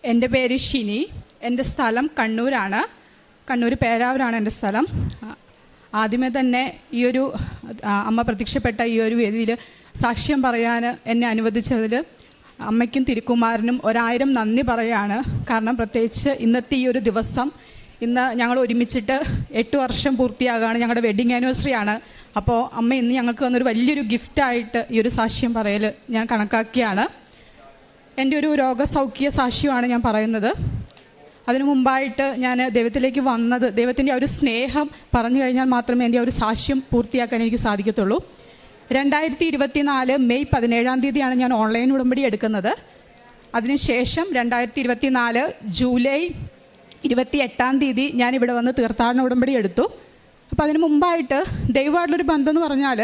എൻ്റെ പേര് ഷിനി. എൻ്റെ സ്ഥലം കണ്ണൂരാണ്. കണ്ണൂർ പേരാവൂരാണ് എൻ്റെ സ്ഥലം. ആദ്യമേ തന്നെ ഈ ഒരു അമ്മ പ്രത്യക്ഷപ്പെട്ട ഈ ഒരു വേദിയിൽ സാക്ഷ്യം പറയാൻ എന്നെ അനുവദിച്ചതിൽ അമ്മയ്ക്കും തിരുക്കുമാരനും 1000 നന്ദി പറയുകയാണ്. കാരണം പ്രത്യേകിച്ച് ഇന്നത്തെ ഈ ഒരു ദിവസം, ഇന്ന് ഞങ്ങൾ ഒരുമിച്ചിട്ട് 8 വർഷം പൂർത്തിയാകുകയാണ്. ഞങ്ങളുടെ വെഡ്ഡിങ് ആനിവേഴ്സറി ആണ്. അപ്പോൾ അമ്മ ഇന്ന് ഞങ്ങൾക്ക് തന്നൊരു വലിയൊരു ഗിഫ്റ്റായിട്ട് ഈ ഒരു സാക്ഷ്യം പറയൽ ഞാൻ കണക്കാക്കിയാണ്. എൻ്റെ ഒരു രോഗസൗഖ്യ സാക്ഷ്യമാണ് ഞാൻ പറയുന്നത്. അതിനു മുമ്പായിട്ട് ഞാൻ ദൈവത്തിലേക്ക് വന്നത്, ദൈവത്തിൻ്റെ ആ ഒരു സ്നേഹം പറഞ്ഞു കഴിഞ്ഞാൽ മാത്രമേ എൻ്റെ ആ ഒരു സാക്ഷ്യം പൂർത്തിയാക്കാൻ എനിക്ക് സാധിക്കത്തുള്ളൂ. 2024 മെയ് 17 ഞാൻ ഓൺലൈൻ ഉടമ്പടി എടുക്കുന്നത്. അതിനുശേഷം 2024 ജൂലൈ 28 ഞാനിവിടെ വന്ന് തീർത്ഥാടന ഉടമ്പടി എടുത്തു. അപ്പോൾ അതിന് മുമ്പായിട്ട് ദൈവമായിട്ടുള്ളൊരു ബന്ധം എന്ന് പറഞ്ഞാൽ,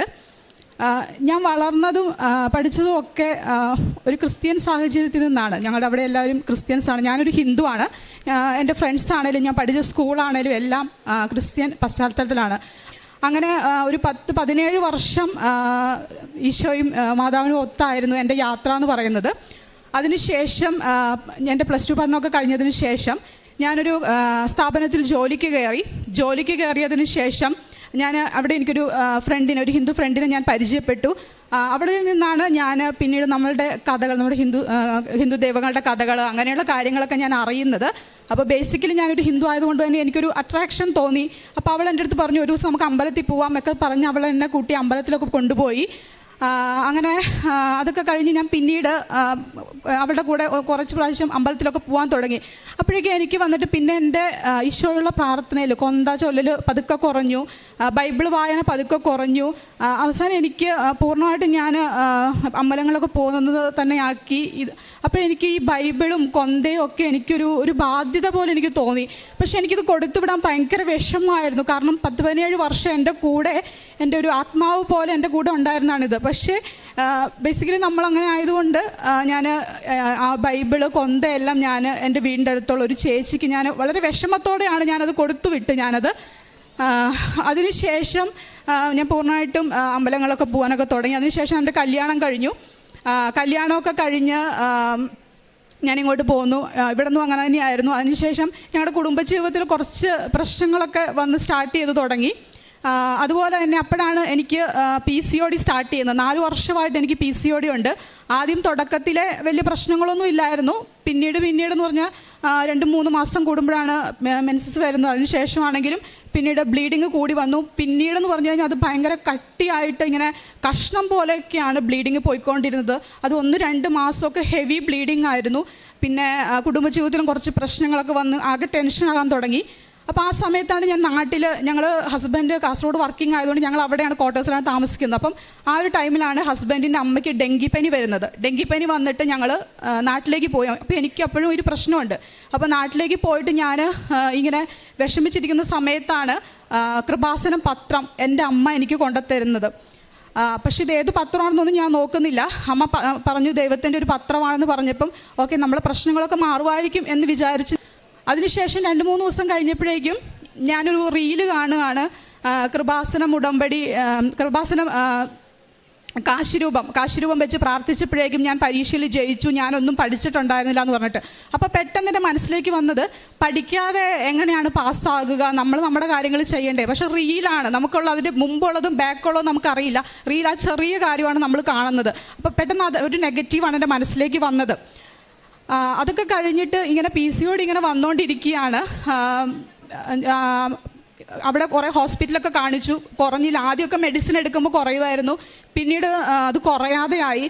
ഞാൻ വളർന്നതും പഠിച്ചതും ഒക്കെ ഒരു ക്രിസ്ത്യൻ സാഹചര്യത്തിൽ നിന്നാണ്. ഞങ്ങളുടെ അവിടെ എല്ലാവരും ക്രിസ്ത്യൻസാണ്. ഞാനൊരു ഹിന്ദുവാണ്. എൻ്റെ ഫ്രണ്ട്സ് ആണേലും ഞാൻ പഠിച്ച സ്കൂളാണേലും എല്ലാം ക്രിസ്ത്യൻ പശ്ചാത്തലത്തിലാണ്. അങ്ങനെ ഒരു 10-17 വർഷം ഈശോയും മാതാവിനും ഒത്തായിരുന്നു എൻ്റെ യാത്ര എന്ന് പറയുന്നത്. അതിനുശേഷം എൻ്റെ +2 പഠനമൊക്കെ കഴിഞ്ഞതിന് ശേഷം ഞാനൊരു സ്ഥാപനത്തിൽ ജോലിക്ക് കയറിയതിന് ശേഷം ഞാൻ അവിടെ എനിക്കൊരു ഒരു ഹിന്ദു ഫ്രണ്ടിനെ ഞാൻ പരിചയപ്പെട്ടു. അവിടെ നിന്നാണ് ഞാൻ പിന്നീട് നമ്മുടെ കഥകൾ, നമ്മുടെ ഹിന്ദു ദൈവങ്ങളുടെ കഥകൾ, അങ്ങനെയുള്ള കാര്യങ്ങളൊക്കെ ഞാൻ അറിയുന്നത്. അപ്പോൾ ബേസിക്കലി ഞാനൊരു ഹിന്ദു ആയതുകൊണ്ട് തന്നെ എനിക്കൊരു അട്രാക്ഷൻ തോന്നി. അപ്പോൾ അവൾ എൻ്റെ അടുത്ത് പറഞ്ഞു, ഒരു ദിവസം നമുക്ക് അമ്പലത്തിൽ പോവാം ഒക്കെ പറഞ്ഞ് അവൾ എന്നെ കൂട്ടി അമ്പലത്തിലൊക്കെ കൊണ്ടുപോയി. അങ്ങനെ അതൊക്കെ കഴിഞ്ഞ് ഞാൻ പിന്നീട് അവളുടെ കൂടെ കുറച്ച് പ്രാവശ്യം അമ്പലത്തിലൊക്കെ പോകാൻ തുടങ്ങി. അപ്പോഴേക്കും എനിക്ക് വന്നിട്ട് പിന്നെ എൻ്റെ ഈശോയുള്ള പ്രാർത്ഥനയിൽ കൊന്ത ചൊല്ലൽ പതുക്കെ കുറഞ്ഞു, ബൈബിൾ വായന പതുക്കെ കുറഞ്ഞു. അവസാനം എനിക്ക് പൂർണ്ണമായിട്ട് ഞാൻ അമ്പലങ്ങളൊക്കെ പോകുന്നത് തന്നെ ആക്കി. അപ്പോഴെനിക്ക് ഈ ബൈബിളും കൊന്തയും ഒക്കെ എനിക്കൊരു ബാധ്യത പോലെ എനിക്ക് തോന്നി. പക്ഷേ എനിക്കിത് കൊടുത്തുവിടാൻ ഭയങ്കര വിഷമമായിരുന്നു. കാരണം 10-17 വർഷം എൻ്റെ കൂടെ, എൻ്റെ ഒരു ആത്മാവ് പോലെ എൻ്റെ കൂടെ ഉണ്ടായിരുന്നാണിത്. പക്ഷേ ബേസിക്കലി നമ്മളങ്ങനെ ആയതുകൊണ്ട് ഞാൻ ആ ബൈബിള് കൊന്തയെല്ലാം ഞാൻ എൻ്റെ വീടിൻ്റെ അടുത്തുള്ള ഒരു ചേച്ചിക്ക് ഞാൻ വളരെ വിഷമത്തോടെയാണ് ഞാനത് കൊടുത്തുവിട്ട് ഞാനത്. അതിനുശേഷം ഞാൻ പൂർണ്ണമായിട്ടും അമ്പലങ്ങളൊക്കെ പോകാനൊക്കെ തുടങ്ങി. അതിനുശേഷം എൻ്റെ കല്യാണം കഴിഞ്ഞു. കല്യാണമൊക്കെ കഴിഞ്ഞ് ഞാനിങ്ങോട്ട് പോന്നു. ഇവിടെ നിന്നും അങ്ങനെ തന്നെയായിരുന്നു. അതിനുശേഷം ഞങ്ങളുടെ കുടുംബജീവിതത്തിൽ കുറച്ച് പ്രശ്നങ്ങളൊക്കെ വന്ന് സ്റ്റാർട്ട് ചെയ്ത് തുടങ്ങി. അതുപോലെ തന്നെ അപ്പോഴാണ് എനിക്ക് PCOD സ്റ്റാർട്ട് ചെയ്യുന്നത്. 4 വർഷമായിട്ട് എനിക്ക് PCOD ഉണ്ട്. ആദ്യം തുടക്കത്തിലെ വലിയ പ്രശ്നങ്ങളൊന്നും ഇല്ലായിരുന്നു. പിന്നീട് എന്ന് പറഞ്ഞാൽ 2-3 മാസം കൂടുമ്പോഴാണ് മെൻസസ് വരുന്നത്. അതിനുശേഷമാണെങ്കിലും പിന്നീട് ബ്ലീഡിങ് കൂടി വന്നു. പിന്നീടെന്ന് പറഞ്ഞു കഴിഞ്ഞാൽ അത് ഭയങ്കര കട്ടിയായിട്ട് ഇങ്ങനെ കഷ്ണം പോലെയൊക്കെയാണ് ബ്ലീഡിങ് പോയിക്കൊണ്ടിരുന്നത്. അത് 1-2 മാസമൊക്കെ ഹെവി ബ്ലീഡിങ് ആയിരുന്നു. പിന്നെ കുടുംബജീവിതത്തിലും കുറച്ച് പ്രശ്നങ്ങളൊക്കെ വന്ന് ആകെ ടെൻഷനാകാൻ തുടങ്ങി. അപ്പോൾ ആ സമയത്താണ് ഞാൻ ഞങ്ങൾ ഹസ്ബൻഡ് കാസർഗോഡ് വർക്കിംഗ് ആയതുകൊണ്ട് ഞങ്ങൾ അവിടെയാണ് ക്വാർട്ടേഴ്സിലാണ് താമസിക്കുന്നത്. അപ്പം ആ ഒരു ടൈമിലാണ് ഹസ്ബൻഡിൻ്റെ അമ്മയ്ക്ക് ഡെങ്കിപ്പനി വരുന്നത്. ഡെങ്കിപ്പനി വന്നിട്ട് ഞങ്ങൾ നാട്ടിലേക്ക് പോയി. അപ്പോൾ എനിക്ക് അപ്പോഴും ഒരു പ്രശ്നമുണ്ട്. അപ്പോൾ നാട്ടിലേക്ക് പോയിട്ട് ഞാൻ ഇങ്ങനെ വിഷമിച്ചിരിക്കുന്ന സമയത്താണ് കൃപാസനം പത്രം എൻ്റെ അമ്മ എനിക്ക് കൊണ്ടുത്തരുന്നത്. പക്ഷെ ഇത് ഏത് പത്രമാണെന്നൊന്നും ഞാൻ നോക്കുന്നില്ല. അമ്മ പറഞ്ഞു ദൈവത്തിൻ്റെ ഒരു പത്രമാണെന്ന് പറഞ്ഞപ്പം ഓക്കെ, നമ്മളെ പ്രശ്നങ്ങളൊക്കെ മാറുമായിരിക്കും എന്ന് വിചാരിച്ച്. അതിനുശേഷം 2-3 ദിവസം കഴിഞ്ഞപ്പോഴേക്കും ഞാനൊരു റീല് കാണുകയാണ്. കൃപാസനം ഉടമ്പടി, കൃപാസനം കാശിരൂപം വെച്ച് പ്രാർത്ഥിച്ചപ്പോഴേക്കും ഞാൻ പരീക്ഷയിൽ ജയിച്ചു, ഞാനൊന്നും പഠിച്ചിട്ടുണ്ടായിരുന്നില്ല എന്ന് പറഞ്ഞിട്ട്. അപ്പോൾ പെട്ടെന്ന് എൻ്റെ മനസ്സിലേക്ക് വന്നത്, പഠിക്കാതെ എങ്ങനെയാണ് പാസ്സാകുക, നമ്മൾ നമ്മുടെ കാര്യങ്ങൾ ചെയ്യണ്ടേ. പക്ഷേ റീലാണ് നമുക്കുള്ള, അതിൻ്റെ മുമ്പുള്ളതും ബാക്കുള്ളതും നമുക്കറിയില്ല. റീൽ ആ ചെറിയ കാര്യമാണ് നമ്മൾ കാണുന്നത്. അപ്പോൾ പെട്ടെന്ന് അത് ഒരു നെഗറ്റീവാണ് എൻ്റെ മനസ്സിലേക്ക് വന്നത്. അതൊക്കെ കഴിഞ്ഞിട്ട് ഇങ്ങനെ PCOD ഇങ്ങനെ വന്നുകൊണ്ടിരിക്കുകയാണ്. അവിടെ കുറേ ഹോസ്പിറ്റലൊക്കെ കാണിച്ചു, കുറഞ്ഞില്ല. ആദ്യമൊക്കെ മെഡിസിൻ എടുക്കുമ്പോൾ കുറയുമായിരുന്നു, പിന്നീട് അത് കുറയാതെയായി.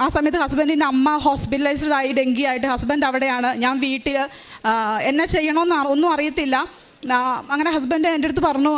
ആ സമയത്ത് ഹസ്ബൻഡിൻ്റെ അമ്മ ഹോസ്പിറ്റലൈസ്ഡ് ആയി, ഡെങ്കി ആയിട്ട്. ഹസ്ബൻഡ് അവിടെയാണ്, ഞാൻ വീട്ടിൽ. എന്നെ ചെയ്യണമെന്ന് ഒന്നും അറിയത്തില്ല. അങ്ങനെ ഹസ്ബൻഡ് എൻ്റെ അടുത്ത് പറഞ്ഞു,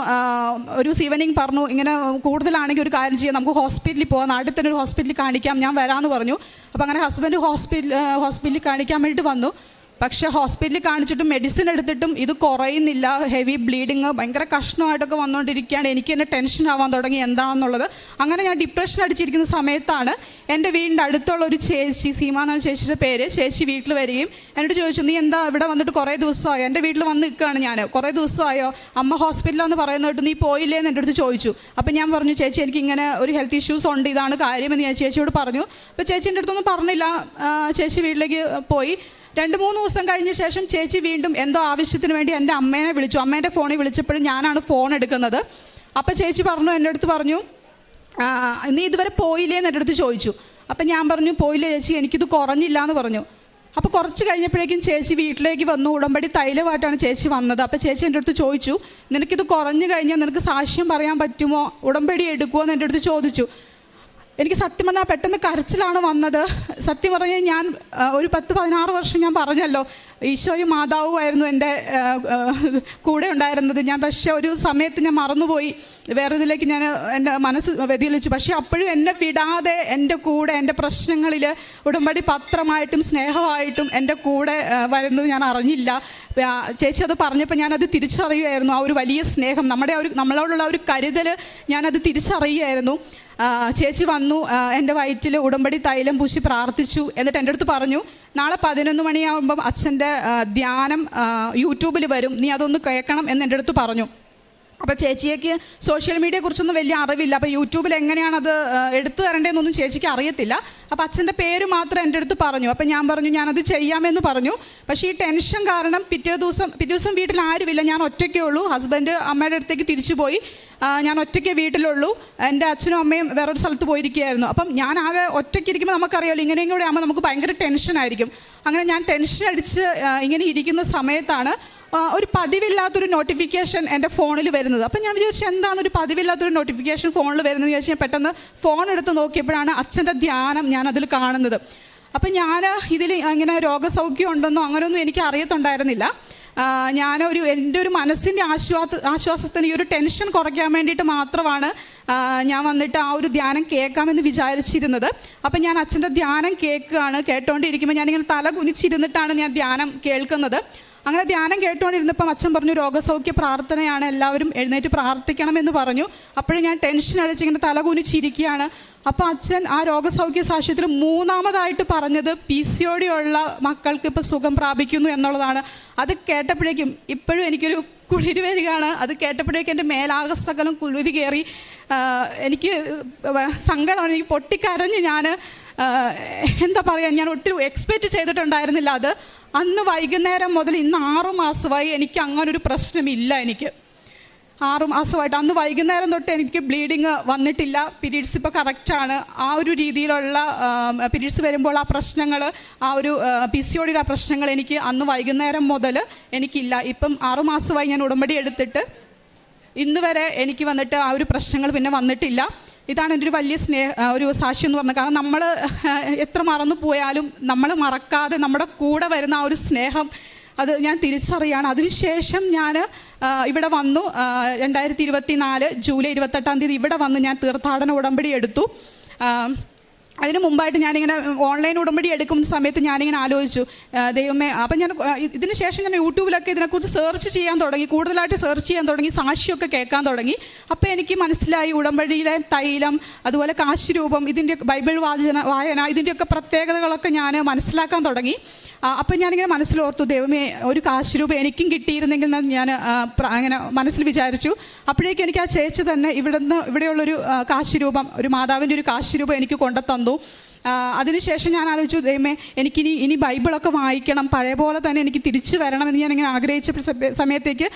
ഒരു ഈവനിങ് പറഞ്ഞു, ഇങ്ങനെ കൂടുതലാണെങ്കിൽ ഒരു കാര്യം ചെയ്യാം, നമുക്ക് ഹോസ്പിറ്റലിൽ പോകാം, നാട്ടിൽ തന്നെ ഒരു ഹോസ്പിറ്റലിൽ കാണിക്കാം, ഞാൻ വരാമെന്ന് പറഞ്ഞു. അപ്പോൾ അങ്ങനെ ഹസ്ബൻഡ് ഹോസ്പിറ്റലിൽ കാണിക്കാൻ വേണ്ടിയിട്ട് വന്നു. പക്ഷേ ഹോസ്പിറ്റലിൽ കാണിച്ചിട്ടും മെഡിസിൻ എടുത്തിട്ടും ഇത് കുറയുന്നില്ല. ഹെവി ബ്ലീഡിങ് ഭയങ്കര കഷ്ണമായിട്ടൊക്കെ വന്നുകൊണ്ടിരിക്കുകയാണ്. എനിക്ക് തന്നെ ടെൻഷൻ ആവാൻ തുടങ്ങി എന്താണെന്നുള്ളത്. അങ്ങനെ ഞാൻ ഡിപ്രഷൻ അടിച്ചിരിക്കുന്ന സമയത്താണ് എൻ്റെ വീടിൻ്റെ അടുത്തുള്ള ഒരു ചേച്ചി, സീമ എന്നാണ് ചേച്ചിയുടെ പേര്, ചേച്ചി വീട്ടിൽ വരികയും എന്നോട് ചോദിച്ചു, നീ എന്താ ഇവിടെ വന്നിട്ട് കുറേ ദിവസമായോ? എൻ്റെ വീട്ടിൽ വന്ന് നിൽക്കുകയാണ് ഞാൻ, കുറേ ദിവസമായോ, അമ്മ ഹോസ്പിറ്റലിലാന്ന് പറയുന്നത്, നീ പോയില്ലേ എന്ന് എൻ്റെ അടുത്ത് ചോദിച്ചു. അപ്പം ഞാൻ പറഞ്ഞു, ചേച്ചി എനിക്കിങ്ങനെ ഒരു ഹെൽത്ത് ഇഷ്യൂസ് ഉണ്ട്, ഇതാണ് കാര്യമെന്ന് ഞാൻ ചേച്ചിയോട് പറഞ്ഞു. അപ്പോൾ ചേച്ചി എൻ്റെ അടുത്തൊന്നും പറഞ്ഞില്ല. ചേച്ചി വീട്ടിലേക്ക് പോയി. 2-3 ദിവസം കഴിഞ്ഞ ശേഷം ചേച്ചി വീണ്ടും എന്തോ ആവശ്യത്തിന് വേണ്ടി എൻ്റെ അമ്മേനെ വിളിച്ചു. അമ്മേൻ്റെ ഫോണിൽ വിളിച്ചപ്പോഴും ഞാനാണ് ഫോൺ എടുക്കുന്നത്. അപ്പോൾ ചേച്ചി പറഞ്ഞു, എൻ്റെ അടുത്ത് പറഞ്ഞു, നീ ഇതുവരെ പോയില്ലേ എന്ന് എൻ്റെ അടുത്ത് ചോദിച്ചു. അപ്പം ഞാൻ പറഞ്ഞു, പോയില്ലേ ചേച്ചി, എനിക്കിത് കുറഞ്ഞില്ല എന്ന് പറഞ്ഞു. അപ്പോൾ കുറച്ച് കഴിഞ്ഞപ്പോഴേക്കും ചേച്ചി വീട്ടിലേക്ക് വന്നു. ഉടമ്പടി തൈലമായിട്ടാണ് ചേച്ചി വന്നത്. അപ്പോൾ ചേച്ചി എൻ്റെ അടുത്ത് ചോദിച്ചു, നിനക്കിത് കുറഞ്ഞു കഴിഞ്ഞാൽ നിനക്ക് സാക്ഷ്യം പറയാൻ പറ്റുമോ, ഉടമ്പടി എടുക്കുമോ എന്ന് എൻ്റെ അടുത്ത് ചോദിച്ചു. എനിക്ക് സത്യം പറഞ്ഞാൽ പെട്ടെന്ന് കരച്ചിലാണ് വന്നത്. സത്യം പറഞ്ഞാൽ ഞാൻ ഒരു 10-16 വർഷം ഞാൻ പറഞ്ഞല്ലോ ഈശോയും മാതാവുമായിരുന്നു എൻ്റെ കൂടെ ഉണ്ടായിരുന്നത്. ഞാൻ പക്ഷേ ഒരു സമയത്ത് ഞാൻ മറന്നുപോയി, വേറെ ഇതിലേക്ക് ഞാൻ എൻ്റെ മനസ്സ് വ്യതിചലിച്ചു. പക്ഷേ അപ്പോഴും എന്നെ വിടാതെ എൻ്റെ കൂടെ എൻ്റെ പ്രശ്നങ്ങളിൽ ഉടമ്പടി പത്രമായിട്ടും സ്നേഹമായിട്ടും എൻ്റെ കൂടെ വരുന്നത് ഞാൻ അറിഞ്ഞില്ല. ചേച്ചി അത് പറഞ്ഞപ്പോൾ ഞാനത് തിരിച്ചറിയുമായിരുന്നു. ആ ഒരു വലിയ സ്നേഹം, നമ്മളോടുള്ള ഒരു കരുതൽ ഞാനത് തിരിച്ചറിയുമായിരുന്നു. ചേച്ചി വന്നു, എൻ്റെ വയറ്റിൽ ഉടമ്പടി തൈലം പൂശി പ്രാർത്ഥിച്ചു. എന്നിട്ട് എൻ്റെ അടുത്ത് പറഞ്ഞു, നാളെ 11 മണിയാകുമ്പം അച്ഛൻ്റെ ധ്യാനം യൂട്യൂബിൽ വരും, നീ അതൊന്ന് കേൾക്കണം എന്ന് എൻ്റെ അടുത്ത് പറഞ്ഞു. അപ്പോൾ ചേച്ചിക്ക് സോഷ്യൽ മീഡിയയെ കുറിച്ചൊന്നും വലിയ അറിവില്ല. അപ്പോൾ യൂട്യൂബിൽ എങ്ങനെയാണത് എടുത്തു തരേണ്ടതെന്നൊന്നും ചേച്ചിക്ക് അറിയത്തില്ല. അപ്പോൾ അച്ഛൻ്റെ പേര് മാത്രം എൻ്റെ അടുത്ത് പറഞ്ഞു. അപ്പോൾ ഞാൻ പറഞ്ഞു, ഞാനത് ചെയ്യാമെന്ന് പറഞ്ഞു. പക്ഷേ ഈ ടെൻഷൻ കാരണം പിറ്റേ ദിവസം വീട്ടിൽ ആരുമില്ല, ഞാൻ ഒറ്റയ്ക്കേ ഉള്ളൂ. ഹസ്ബൻഡ് അമ്മയുടെ അടുത്തേക്ക് തിരിച്ചു പോയി, ഞാൻ ഒറ്റയ്ക്കേ വീട്ടിലുള്ളൂ. എൻ്റെ അച്ഛനും അമ്മയും വേറൊരു സ്ഥലത്ത് പോയിരിക്കുകയായിരുന്നു. അപ്പം ഞാൻ ആകെ ഒറ്റയ്ക്ക് ഇരിക്കുമ്പോൾ നമുക്കറിയാമല്ലോ, ഇങ്ങനെയും കൂടെ ആകുമ്പോൾ നമുക്ക് ഭയങ്കര ടെൻഷനായിരിക്കും. അങ്ങനെ ഞാൻ ടെൻഷൻ അടിച്ച് ഇങ്ങനെ ഇരിക്കുന്ന സമയത്താണ് ഒരു പതിവില്ലാത്തൊരു നോട്ടിഫിക്കേഷൻ എൻ്റെ ഫോണിൽ വരുന്നത്. അപ്പം ഞാൻ വിചാരിച്ചു, എന്താണ് ഒരു പതിവില്ലാത്തൊരു നോട്ടിഫിക്കേഷൻ ഫോണിൽ വരുന്നത് വിചാരിച്ച് ഞാൻ പെട്ടെന്ന് ഫോൺ എടുത്ത് നോക്കിയപ്പോഴാണ് അച്ഛൻ്റെ ധ്യാനം ഞാൻ അതിൽ കാണുന്നത്. അപ്പം ഞാൻ ഇതിൽ ഇങ്ങനെ രോഗസൗഖ്യം ഉണ്ടെന്നോ അങ്ങനെയൊന്നും എനിക്ക് അറിയത്തുണ്ടായിരുന്നില്ല. എൻ്റെ ഒരു മനസ്സിൻ്റെ ആശ്വാസത്തിന് ഈ ഒരു ടെൻഷൻ കുറയ്ക്കാൻ വേണ്ടിയിട്ട് മാത്രമാണ് ഞാൻ വന്നിട്ട് ആ ഒരു ധ്യാനം കേൾക്കാമെന്ന് വിചാരിച്ചിരുന്നത്. അപ്പം ഞാൻ അച്ഛൻ്റെ ധ്യാനം കേട്ടുകൊണ്ടിരിക്കുമ്പോൾ ഞാനിങ്ങനെ തല കുനിച്ചിരുന്നിട്ടാണ് ഞാൻ ധ്യാനം കേൾക്കുന്നത്. അങ്ങനെ ധ്യാനം കേട്ടുകൊണ്ടിരുന്നപ്പം അച്ഛൻ പറഞ്ഞു, രോഗസൗഖ്യ പ്രാർത്ഥനയാണ്, എല്ലാവരും എഴുന്നേറ്റ് പ്രാർത്ഥിക്കണമെന്ന് പറഞ്ഞു. അപ്പോഴും ഞാൻ ടെൻഷൻ അടിച്ച് ഇങ്ങനെ തല കുനിച്ചിരിക്കുകയാണ്. അപ്പോൾ അച്ഛൻ ആ രോഗസൗഖ്യ സാക്ഷ്യത്തിൽ 3-ാമതായിട്ട് പറഞ്ഞത് PCOD ഉള്ള മക്കൾക്ക് ഇപ്പോൾ സുഖം പ്രാപിക്കുന്നു എന്നുള്ളതാണ്. അത് കേട്ടപ്പോഴേക്കും ഇപ്പോഴും എനിക്കൊരു കുളിര് വരികയാണ്. അത് കേട്ടപ്പോഴേക്കും എൻ്റെ മേലാകസകലം കുളിര് കയറി. എനിക്ക് സങ്കടമാണ്, എനിക്ക് പൊട്ടിക്കരഞ്ഞ് ഞാൻ എന്താ പറയുക, ഞാൻ ഒട്ടും എക്സ്പെക്റ്റ് ചെയ്തിട്ടുണ്ടായിരുന്നില്ല അത്. അന്ന് വൈകുന്നേരം മുതൽ ഇന്ന് 6 മാസമായി എനിക്ക് അങ്ങനൊരു പ്രശ്നമില്ല. എനിക്ക് 6 മാസമായിട്ട് അന്ന് വൈകുന്നേരം തൊട്ട് എനിക്ക് ബ്ലീഡിങ് വന്നിട്ടില്ല. പീരീഡ്സ് ഇപ്പോൾ കറക്റ്റാണ്. ആ ഒരു രീതിയിലുള്ള പീരീഡ്സ് വരുമ്പോൾ ആ പ്രശ്നങ്ങൾ, ആ ഒരു PCOD ആ പ്രശ്നങ്ങൾ എനിക്ക് അന്ന് വൈകുന്നേരം മുതൽ എനിക്കില്ല. ഇപ്പം 6 മാസമായി ഞാൻ ഉടമ്പടി എടുത്തിട്ട് ഇന്ന് വരെ എനിക്ക് വന്നിട്ട് ആ ഒരു പ്രശ്നങ്ങൾ പിന്നെ വന്നിട്ടില്ല. ഇതാണ് എൻ്റെ ഒരു വലിയ ഒരു സാക്ഷ്യം എന്ന് പറഞ്ഞത്. കാരണം നമ്മൾ എത്ര മറന്നു പോയാലും നമ്മൾ മറക്കാതെ നമ്മുടെ കൂടെ വരുന്ന ആ ഒരു സ്നേഹം അത് ഞാൻ തിരിച്ചറിയാണ്. അതിനുശേഷം ഞാൻ ഇവിടെ വന്നു. 2024 ജൂലൈ 28-ാം തീയതി ഇവിടെ വന്ന് ഞാൻ തീർത്ഥാടന ഉടമ്പടി എടുത്തു. അതിന് മുമ്പായിട്ട് ഞാനിങ്ങനെ ഓൺലൈൻ ഉടമ്പടി എടുക്കുന്ന സമയത്ത് ഞാനിങ്ങനെ ആലോചിച്ചു, ദൈവമേ. അപ്പം ഞാൻ ഇതിന് ശേഷം ഞാൻ യൂട്യൂബിലൊക്കെ ഇതിനെക്കുറിച്ച് സെർച്ച് ചെയ്യാൻ തുടങ്ങി, കൂടുതലായിട്ട് സെർച്ച് ചെയ്യാൻ തുടങ്ങി, സാക്ഷിയൊക്കെ കേൾക്കാൻ തുടങ്ങി. അപ്പോൾ എനിക്ക് മനസ്സിലായി ഉടമ്പടിയിലെ തൈലം, അതുപോലെ കാശുരൂപം, ഇതിൻ്റെ ബൈബിൾ വായന, ഇതിൻ്റെയൊക്കെ പ്രത്യേകതകളൊക്കെ ഞാൻ മനസ്സിലാക്കാൻ തുടങ്ങി. അപ്പം ഞാനിങ്ങനെ മനസ്സിലോർത്തു, ദൈവമേ, ഒരു കാശുരൂപം എനിക്കും കിട്ടിയിരുന്നെങ്കിൽ ഞാൻ അങ്ങനെ മനസ്സിൽ വിചാരിച്ചു. അപ്പോഴേക്കും എനിക്ക് ആ ചേച്ചി തന്നെ ഇവിടെയുള്ളൊരു കാശുരൂപം, ഒരു മാതാവിൻ്റെ ഒരു കാശുരൂപം എനിക്ക് കൊണ്ടുതന്നു. അതിനുശേഷം ഞാൻ ആലോചിച്ചു, ദൈവമേ, ഇനി ബൈബിളൊക്കെ വായിക്കണം, പഴയ പോലെ തന്നെ എനിക്ക് തിരിച്ചു വരണമെന്ന് ഞാനിങ്ങനെ ആഗ്രഹിച്ച സമയത്തേക്ക്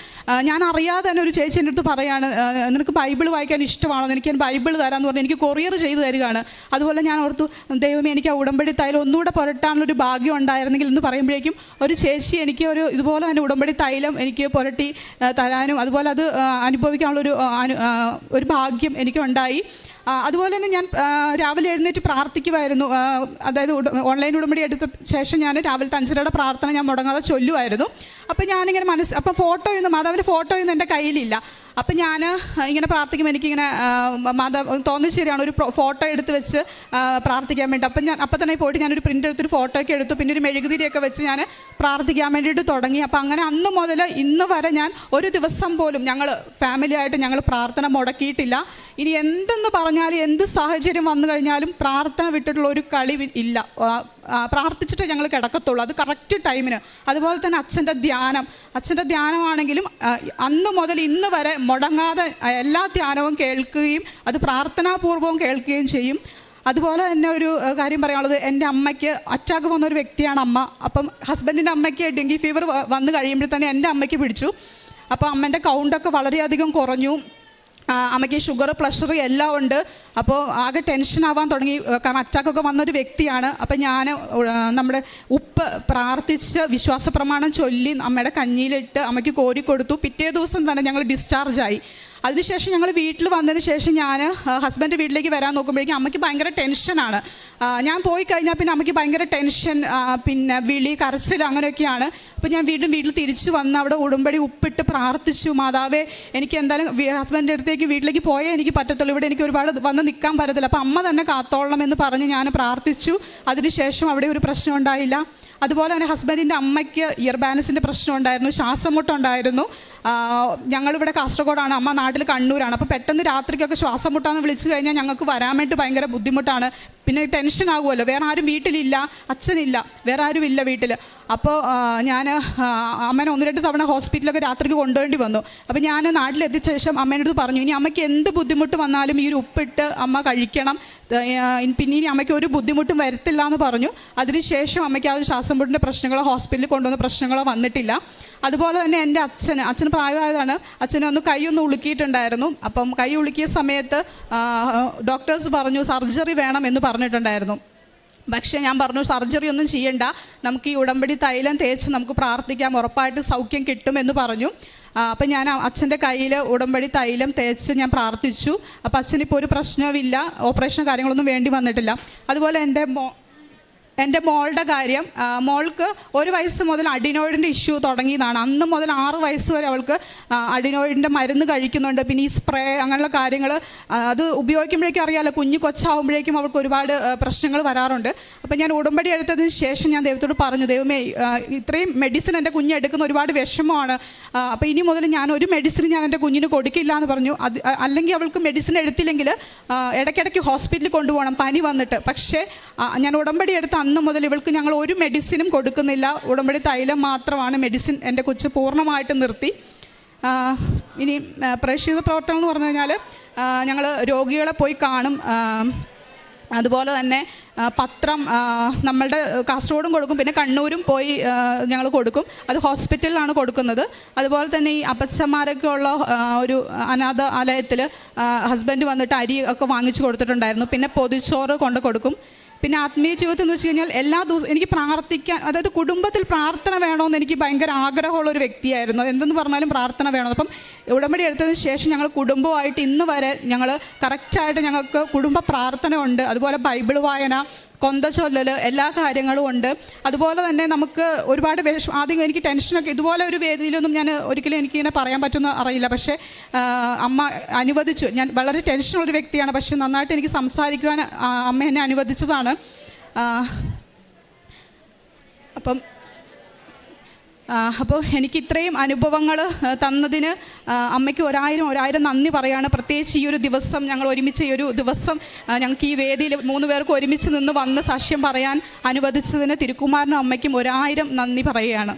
ഞാൻ അറിയാതെ തന്നെ ഒരു ചേച്ചി എൻ്റെ അടുത്ത് പറയാണ്, നിനക്ക് ബൈബിൾ വായിക്കാൻ ഇഷ്ടമാണോ, എനിക്ക് ബൈബിൾ തരാമെന്ന് പറഞ്ഞ് എനിക്ക് കൊറിയർ ചെയ്ത് തരികയാണ്. അതുപോലെ ഞാൻ ഓർത്തു, ദൈവമേ, എനിക്ക് ആ ഉടമ്പടി തൈലം ഒന്നുകൂടെ പുരട്ടാനുള്ളൊരു ഭാഗ്യം ഉണ്ടായിരുന്നെങ്കിൽ എന്ന് പറയുമ്പോഴേക്കും ഒരു ചേച്ചി എനിക്ക് ഇതുപോലെ തന്നെ ഉടമ്പടി തൈലം എനിക്ക് പുരട്ടി തരാനും അതുപോലെ അത് അനുഭവിക്കാനുള്ളൊരു ഒരു ഭാഗ്യം എനിക്കുണ്ടായി. അതുപോലെ തന്നെ ഞാൻ രാവിലെ എഴുന്നേറ്റ് പ്രാർത്ഥിക്കുമായിരുന്നു. അതായത് ഓൺലൈൻ ഉടമ്പടി എടുത്ത ശേഷം ഞാൻ രാവിലത്തെ 5:30 പ്രാർത്ഥന ഞാൻ മുടങ്ങാതെ ചൊല്ലുമായിരുന്നു. അപ്പം ഞാനിങ്ങനെ അപ്പം മാതാവിൻ്റെ ഫോട്ടോയൊന്നും എൻ്റെ കയ്യിലില്ല. അപ്പം ഞാൻ ഇങ്ങനെ പ്രാർത്ഥിക്കുമ്പോൾ എനിക്കിങ്ങനെ തോന്നുന്നത് ശരിയാണ്, ഒരു ഫോട്ടോ എടുത്ത് വെച്ച് പ്രാർത്ഥിക്കാൻ വേണ്ടി. അപ്പം തന്നെ പോയിട്ട് ഞാനൊരു പ്രിൻ്റ് എടുത്തൊരു ഫോട്ടോ ഒക്കെ എടുത്തു. പിന്നെ ഒരു മെഴുകുതിരിയൊക്കെ വെച്ച് ഞാൻ പ്രാർത്ഥിക്കാൻ വേണ്ടിയിട്ട് തുടങ്ങി. അപ്പം അങ്ങനെ അന്ന് മുതൽ ഇന്ന് വരെ ഞാൻ ഒരു ദിവസം പോലും ഞങ്ങൾ ഫാമിലിയായിട്ട് ഞങ്ങൾ പ്രാർത്ഥന മുടക്കിയിട്ടില്ല. ഇനി എന്തെന്ന് പറഞ്ഞാലും എന്ത് സാഹചര്യം വന്നു കഴിഞ്ഞാലും പ്രാർത്ഥന വിട്ടിട്ടുള്ള ഒരു കളി ഇല്ല. പ്രാർത്ഥിച്ചിട്ട് ഞങ്ങൾ കിടക്കത്തുള്ളൂ, അത് കറക്റ്റ് ടൈമിന്. അതുപോലെ തന്നെ അച്ഛൻ്റെ ധ്യാനമാണെങ്കിലും അന്ന് മുതൽ ഇന്ന് വരെ മുടങ്ങാതെ എല്ലാ ധ്യാനവും കേൾക്കുകയും അത് പ്രാർത്ഥനാപൂർവ്വം കേൾക്കുകയും ചെയ്യും. അതുപോലെ തന്നെ ഒരു കാര്യം പറയാനുള്ളത്, എൻ്റെ അമ്മയ്ക്ക് അറ്റാക്ക് വന്ന ഒരു വ്യക്തിയാണ് അമ്മ. അപ്പം ഹസ്ബൻഡിൻ്റെ അമ്മയ്ക്ക് ഡെങ്കി ഫീവർ വന്നു കഴിയുമ്പോൾ തന്നെ എൻ്റെ അമ്മയ്ക്ക് പിടിച്ചു. അപ്പോൾ അമ്മേൻ്റെ കൗണ്ടൊക്കെ വളരെയധികം കുറഞ്ഞു. അമ്മയ്ക്ക് ഷുഗർ, പ്രഷർ എല്ലാം ഉണ്ട്. അപ്പോൾ ആകെ ടെൻഷൻ ആവാൻ തുടങ്ങി, കാരണം അറ്റാക്കൊക്കെ വന്നൊരു വ്യക്തിയാണ്. അപ്പം ഞാൻ നമ്മുടെ ഉപ്പ് പ്രാർത്ഥിച്ച് വിശ്വാസ പ്രമാണം ചൊല്ലി അമ്മയുടെ കഞ്ഞിയിലിട്ട് അമ്മയ്ക്ക് കോരിക്കൊടുത്തു. പിറ്റേ ദിവസം തന്നെ ഞങ്ങൾ ഡിസ്ചാർജായി. അതിനുശേഷം ഞങ്ങൾ വീട്ടിൽ വന്നതിന് ശേഷം ഞാൻ ഹസ്ബൻഡ് വീട്ടിലേക്ക് വരാൻ നോക്കുമ്പോഴേക്കും അമ്മയ്ക്ക് ഭയങ്കര ടെൻഷനാണ്. ഞാൻ പോയി കഴിഞ്ഞാൽ പിന്നെ അമ്മയ്ക്ക് ഭയങ്കര ടെൻഷൻ, പിന്നെ വിളി, കരച്ചിൽ അങ്ങനെയൊക്കെയാണ്. അപ്പോൾ ഞാൻ വീട്ടിൽ തിരിച്ചു വന്ന് അവിടെ ഉടമ്പടി ഉപ്പിട്ട് പ്രാർത്ഥിച്ചു. മാതാവേ, എനിക്ക് എന്തായാലും ഹസ്ബൻഡിൻ്റെ അടുത്തേക്ക് വീട്ടിലേക്ക് പോയേ എനിക്ക് പറ്റത്തുള്ളൂ, ഇവിടെ എനിക്ക് ഒരുപാട് വന്ന് നിൽക്കാൻ പറ്റത്തില്ല, അപ്പോൾ അമ്മ തന്നെ കാത്തോളണം എന്ന് പറഞ്ഞ് ഞാൻ പ്രാർത്ഥിച്ചു. അതിനുശേഷം അവിടെ ഒരു പ്രശ്നം ഉണ്ടായില്ല. അതുപോലെ തന്നെ ഹസ്ബൻഡിൻ്റെ അമ്മയ്ക്ക് ഇയർ ബാലൻസിൻ്റെ പ്രശ്നം ഉണ്ടായിരുന്നു, ശ്വാസം മുട്ടുണ്ടായിരുന്നു. ഞങ്ങളിവിടെ കാസർഗോഡാണ്, അമ്മ നാട്ടിൽ കണ്ണൂരാണ്. അപ്പോൾ പെട്ടെന്ന് രാത്രിക്കൊക്കെ ശ്വാസം മുട്ടാന്ന് വിളിച്ചു കഴിഞ്ഞാൽ ഞങ്ങൾക്ക് വരാൻ വേണ്ടി ഭയങ്കര ബുദ്ധിമുട്ടാണ്. പിന്നെ ടെൻഷൻ ആകുമല്ലോ, വേറെ ആരും വീട്ടിലില്ല, അച്ഛനില്ല, വേറെ ആരും ഇല്ല വീട്ടിൽ. അപ്പോൾ ഞാൻ അമ്മേനെ 1-2 തവണ ഹോസ്പിറ്റലൊക്കെ രാത്രിക്ക് കൊണ്ടുവേണ്ടി വന്നു. അപ്പോൾ ഞാൻ നാട്ടിലെത്തിയ ശേഷം അമ്മേൻ്റെ അടുത്ത് പറഞ്ഞു, ഇനി അമ്മയ്ക്ക് എന്ത് ബുദ്ധിമുട്ട് വന്നാലും ഈ ഒരു ഉപ്പിട്ട് അമ്മ കഴിക്കണം, പിന്നെ ഇനി അമ്മയ്ക്ക് ഒരു ബുദ്ധിമുട്ടും വരത്തില്ല എന്ന് പറഞ്ഞു. അതിനുശേഷം അമ്മയ്ക്ക് ആ ഒരു ശ്വാസം മുട്ടിൻ്റെ പ്രശ്നങ്ങളോ ഹോസ്പിറ്റലിൽ കൊണ്ടുവന്ന പ്രശ്നങ്ങളോ വന്നിട്ടില്ല. അതുപോലെ തന്നെ എൻ്റെ അച്ഛന് പ്രായമായതാണ്. അച്ഛനെ കൈയൊന്ന് ഉളുക്കിയിട്ടുണ്ടായിരുന്നു. അപ്പം കൈ ഉളുക്കിയ സമയത്ത് ഡോക്ടേഴ്സ് പറഞ്ഞു സർജറി വേണം എന്ന് പറഞ്ഞിട്ടുണ്ടായിരുന്നു. പക്ഷേ ഞാൻ പറഞ്ഞു സർജറി ഒന്നും ചെയ്യണ്ട, നമുക്ക് ഈ ഉടമ്പടി തൈലം തേച്ച് നമുക്ക് പ്രാർത്ഥിക്കാം, ഉറപ്പായിട്ട് സൗഖ്യം കിട്ടുമെന്ന് പറഞ്ഞു. അപ്പം ഞാൻ അച്ഛൻ്റെ കയ്യിൽ ഉടമ്പടി തൈലം തേച്ച് ഞാൻ പ്രാർത്ഥിച്ചു. അപ്പം അച്ഛനിപ്പോൾ ഒരു പ്രശ്നവുമില്ല, ഓപ്പറേഷൻ കാര്യങ്ങളൊന്നും വേണ്ടി വന്നിട്ടില്ല. അതുപോലെ എൻ്റെ മോളുടെ കാര്യം, മോൾക്ക് 1 വയസ്സ് മുതൽ അഡിനോയിഡിൻ്റെ ഇഷ്യൂ തുടങ്ങിയതാണ്. അന്ന് മുതൽ 6 വയസ്സ് വരെ അവൾക്ക് അഡിനോയിഡിൻ്റെ മരുന്ന് കഴിക്കുന്നുണ്ട്. പിന്നെ ഈ സ്പ്രേ അങ്ങനെയുള്ള കാര്യങ്ങൾ അത് ഉപയോഗിക്കുമ്പോഴേക്കും അറിയാമല്ലോ, കുഞ്ഞു കൊച്ചാവുമ്പോഴേക്കും അവൾക്ക് ഒരുപാട് പ്രശ്നങ്ങൾ വരാറുണ്ട്. അപ്പോൾ ഞാൻ ഉടമ്പടി എടുത്തതിന് ശേഷം ഞാൻ ദൈവത്തോട് പറഞ്ഞു, ദൈവമേ, ഇത്രയും മെഡിസിൻ എൻ്റെ കുഞ്ഞ് എടുക്കുന്ന ഒരുപാട് വിഷമമാണ്. അപ്പോൾ ഇനി മുതൽ ഞാൻ ഒരു മെഡിസിൻ ഞാൻ എൻ്റെ കുഞ്ഞിന് കൊടുക്കില്ല എന്ന് പറഞ്ഞു. അല്ലെങ്കിൽ അവൾക്ക് മെഡിസിൻ എടുത്തില്ലെങ്കിൽ ഇടയ്ക്കിടയ്ക്ക് ഹോസ്പിറ്റലിൽ കൊണ്ടുപോകണം പനി വന്നിട്ട്. പക്ഷേ ഞാൻ ഉടമ്പടി എടുത്ത അന്ന് മുതൽ ഇവൾക്ക് ഞങ്ങൾ ഒരു മെഡിസിനും കൊടുക്കുന്നില്ല, ഉടമ്പടി തൈലം മാത്രമാണ് മെഡിസിൻ. എൻ്റെ കൊച്ച് പൂർണ്ണമായിട്ട് നിർത്തി. ഇനി പ്രേക്ഷിത പ്രവർത്തനം എന്ന് പറഞ്ഞു കഴിഞ്ഞാൽ ഞങ്ങൾ രോഗികളെ പോയി കാണും. അതുപോലെ തന്നെ പത്രം നമ്മളുടെ കാസർഗോഡും കൊടുക്കും, പിന്നെ കണ്ണൂരും പോയി ഞങ്ങൾ കൊടുക്കും. അത് ഹോസ്പിറ്റലിലാണ് കൊടുക്കുന്നത്. അതുപോലെ തന്നെ ഈ അപ്പച്ചന്മാരൊക്കെ ഉള്ള ഒരു അനാഥാലയത്തിൽ ഹസ്ബൻഡ് വന്നിട്ട് അരി ഒക്കെ വാങ്ങിച്ചു കൊടുത്തിട്ടുണ്ടായിരുന്നു. പിന്നെ പൊതിച്ചോറ് കൊണ്ട് കൊടുക്കും. പിന്നെ ആത്മീയ ജീവിതത്തിൽ എന്ന് വെച്ച് കഴിഞ്ഞാൽ എല്ലാ ദിവസവും എനിക്ക് പ്രാർത്ഥിക്കാൻ, അതായത് കുടുംബത്തിൽ പ്രാർത്ഥന വേണമെന്ന് എനിക്ക് ഭയങ്കര ആഗ്രഹമുള്ളൊരു വ്യക്തിയായിരുന്നു. എന്തെന്ന് പറഞ്ഞാലും പ്രാർത്ഥന വേണം. അപ്പം ഉടമ്പടി എടുത്തതിന് ശേഷം ഞങ്ങൾ കുടുംബമായിട്ട് ഇന്ന് വരെ ഞങ്ങൾ കറക്റ്റായിട്ട് ഞങ്ങൾക്ക് കുടുംബ പ്രാർത്ഥന ഉണ്ട്. അതുപോലെ ബൈബിൾ വായന, കൊന്ത ചൊല്ലൽ, എല്ലാ കാര്യങ്ങളും ഉണ്ട്. അതുപോലെ തന്നെ നമുക്ക് ഒരുപാട് ആദ്യം എനിക്ക് ടെൻഷനൊക്കെ, ഇതുപോലെ ഒരു വേദിയിലൊന്നും ഞാൻ ഒരിക്കലും എനിക്കിങ്ങനെ പറയാൻ പറ്റുമെന്ന് അറിയില്ല. പക്ഷേ അമ്മ അനുവദിച്ചു. ഞാൻ വളരെ ടെൻഷനുള്ളൊരു വ്യക്തിയാണ്, പക്ഷേ നന്നായിട്ട് എനിക്ക് സംസാരിക്കുവാൻ അമ്മ എന്നെ അനുവദിച്ചതാണ്. അപ്പോൾ എനിക്ക് ഇത്രയും അനുഭവങ്ങൾ തന്നതിന് അമ്മയ്ക്ക് ഒരായിരം നന്ദി പറയാണ്. പ്രത്യേകിച്ച് ഈ ഒരു ദിവസം, ഞങ്ങൾ ഒരുമിച്ച് ഈ ഒരു ദിവസം ഞങ്ങൾക്ക് ഈ വേദിയിൽ 3 പേർക്ക് ഒരുമിച്ച് നിന്ന് വന്ന് സാക്ഷ്യം പറയാൻ അനുവദിച്ചതിന് തിരുക്കുമാരനും അമ്മയ്ക്കും 1000 നന്ദി പറയുകയാണ്.